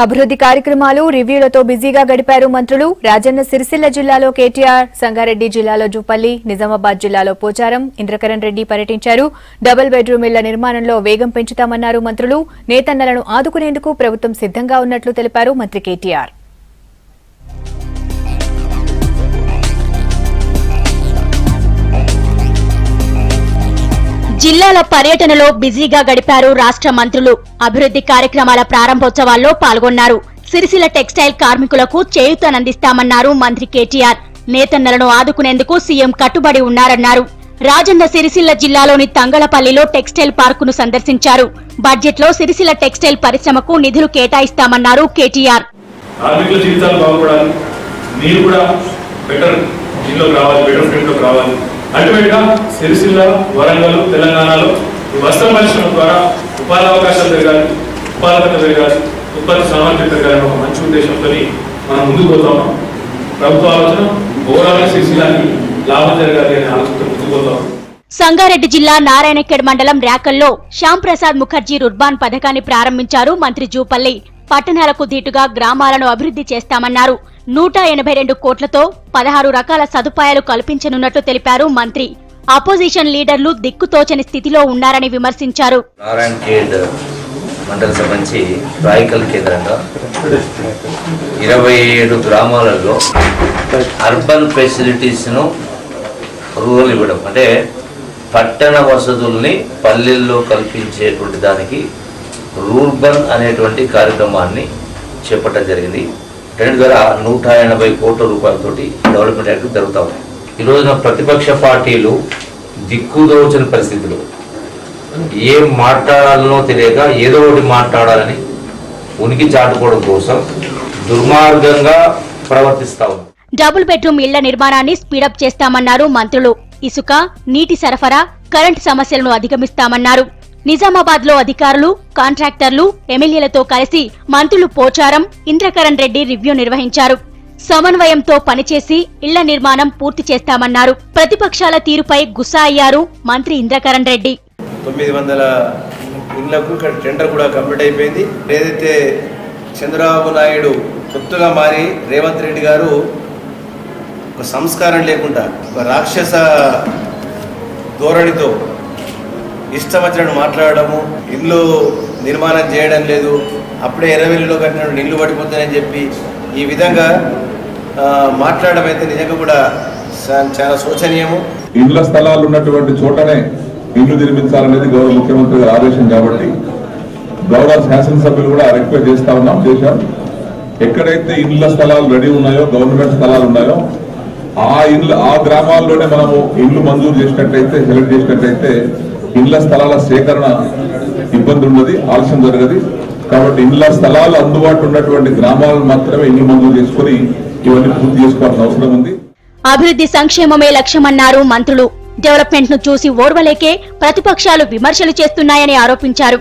అభివృద్ధి కార్యక్రమాలు రివ్యూలతో బిజీగా గడిపారు మంత్రులు. రాజన్న సిరిసిల్ల జిల్లాలో కేటీఆర్, సంగారెడ్డి జిల్లాలో జూపల్లి, నిజామాబాద్ జిల్లాలో పోచారం, ఇంద్రకరణ్ రెడ్డి పర్యటించారు. డబుల్ బెడ్రూమ్ ఇళ్ల నిర్మాణంలో వేగం పెంచుతామన్నారు మంత్రులు. నేతన్నలను ఆదుకునేందుకు ప్రభుత్వం సిద్ధంగా ఉన్నట్లు తెలిపారు మంత్రి కేటీఆర్. జిల్లాల పర్యటనలో బిజీగా గడిపారు రాష్ట్ర మంత్రులు. అభివృద్ధి కార్యక్రమాల ప్రారంభోత్సవాల్లో పాల్గొన్నారు. సిరిసిల్ల టెక్స్టైల్ కార్మికులకు చేయూతనందిస్తామన్నారు మంత్రి కేటీఆర్. నేతన్నలను ఆదుకునేందుకు సీఎం కట్టుబడి ఉన్నారన్నారు. రాజన్న సిరిసిల్ల జిల్లాలోని తంగళపల్లిలో టెక్స్టైల్ పార్కును సందర్శించారు. బడ్జెట్లో సిరిసిల్ల టెక్స్టైల్ పరిశ్రమకు నిధులు కేటాయిస్తామన్నారు కేటీఆర్. అల్టిమేట్ గా సిరిసిల్ల, వరంగల్, తెలంగాణలో ఈ వస్త్ర పరిశ్రమ ద్వారా ఉపాధి అవకాశాలు పెరగాలి, ఉత్పాదకత పెరగాలి, ఉత్పత్తి సామర్థ్యం పెరగాలని ఒక మంచి ఉద్దేశంతో మనం ముందుకు పోతాం. ప్రభుత్వ ఆలోచన ఓవరాల్ సిరిసిల్లాకి లాభం జరగాలి అనే ఆలోచనతో ముందుకు పోతాం. సంగారెడ్డి జిల్లా నారాయణఖేడ్ మండలం ర్యాకల్లో శ్యామ్ ప్రసాద్ ముఖర్జీ రుర్బాన్ పథకాన్ని ప్రారంభించారు మంత్రి జూపల్లి. పట్టణాలకు దీటుగా గ్రామాలను అభివృద్ధి చేస్తామన్నారు. 182 కోట్లతో 16 రకాల సదుపాయాలు కల్పించనున్నట్లు తెలిపారు మంత్రి. అపోజిషన్ లీడర్లు దిక్కుతోచని స్థితిలో ఉన్నారని విమర్శించారు. నారాయణఖేడ్ మండల సంబంధించి రాయకల్ కేంద్రంగా 27 గ్రామాలలో అర్బన్ ఫెసిలిటీస్ ను రూరల్ ఇవ్వడం, అంటే పట్టణ వసతుల్ని పల్లెల్లో కల్పించేటువంటి దానికి రూర్బన్ అనేటువంటి కార్యక్రమాన్ని చేపట్టడం జరిగింది. దాని ద్వారా 180 కోట్ల రూపాయలతోటి డెవలప్మెంట్ యాక్ట్ జరుగుతూ ఉన్నాయి. ఈ రోజున ప్రతిపక్ష పార్టీలు దిక్కుదోచని పరిస్థితులు, ఏం మాట్లాడాలనో తెలియక ఏదో ఒకటి మాట్లాడాలని ఉనికి చాటుకోవడం కోసం దుర్మార్గంగా ప్రవర్తిస్తా ఉన్నారు. డబుల్ బెడ్రూమ్ ఇళ్ల నిర్మాణాన్ని స్పీడప్ చేస్తామన్నారు మంత్రులు. ఇసుక, నీటి సరఫరా, కరెంటు సమస్యలను అధిగమిస్తామన్నారు. నిజామాబాద్ లో అధికారులు, కాంట్రాక్టర్లు, ఎమ్మెల్యేలతో కలిసి మంత్రులు పోచారం, ఇంద్రకరణ్ రెడ్డి రివ్యూ నిర్వహించారు. సమన్వయంతో పనిచేసి ఇళ్ల నిర్మాణం పూర్తి చేస్తామన్నారు. ప్రతిపక్షాల తీరుపై గుస్సా అయ్యారు మంత్రి ఇంద్రకరణ్ రెడ్డి. 900 ఇళ్లకు టెండర్ కూడా కంప్లీట్ అయిపోయింది. ఏదైతే చంద్రబాబు నాయుడు కొత్తగా మారి రేవంత్ రెడ్డి గారు ఒక సంస్కారం లేకుండా ఒక రాక్షస ధోరణితో ఇష్టం వచ్చినట్టు మాట్లాడము, ఇల్లు నిర్మాణం చేయడం లేదు, అప్పుడే 20,000లో కట్టినట్టు ఇల్లు పడిపోతాయని చెప్పి ఈ విధంగా మాట్లాడడం అయితే నిజంగా కూడా చాలా శోచనీయము. ఇళ్ల స్థలాలు ఉన్నటువంటి చోటనే ఇల్లు నిర్మించాలనేది గౌరవ ముఖ్యమంత్రి గారి ఆదేశం కాబట్టి గౌరవ శాసనసభ్యులు కూడా రిక్వెస్ట్ చేశాం. ఎక్కడైతే ఇళ్ల స్థలాలు రెడీ ఉన్నాయో, గవర్నమెంట్ స్థలాలు ఉన్నాయో ఆ గ్రామాల్లోనే మనము ఇల్లు మంజూరు చేసినట్టయితే, సెలెక్ట్ చేసినట్టయితే ఇళ్ల స్థలాల సేకరణ ఇబ్బంది ఉన్నది, ఆలస్యం జరగదు. కాబట్టి ఇళ్ల స్థలాలు అందుబాటులో ఉన్నటువంటి గ్రామాలను మాత్రమే ఇల్లు మంజూరు చేసుకుని ఇవన్నీ పూర్తి చేసుకోవాల్సిన అవసరం ఉంది. అభివృద్ధి సంక్షేమమే లక్ష్యమన్నారు మంత్రులు. డెవలప్మెంట్ ను చూసి ఓర్వలేకే ప్రతిపక్షాలు విమర్శలు చేస్తున్నాయని ఆరోపించారు.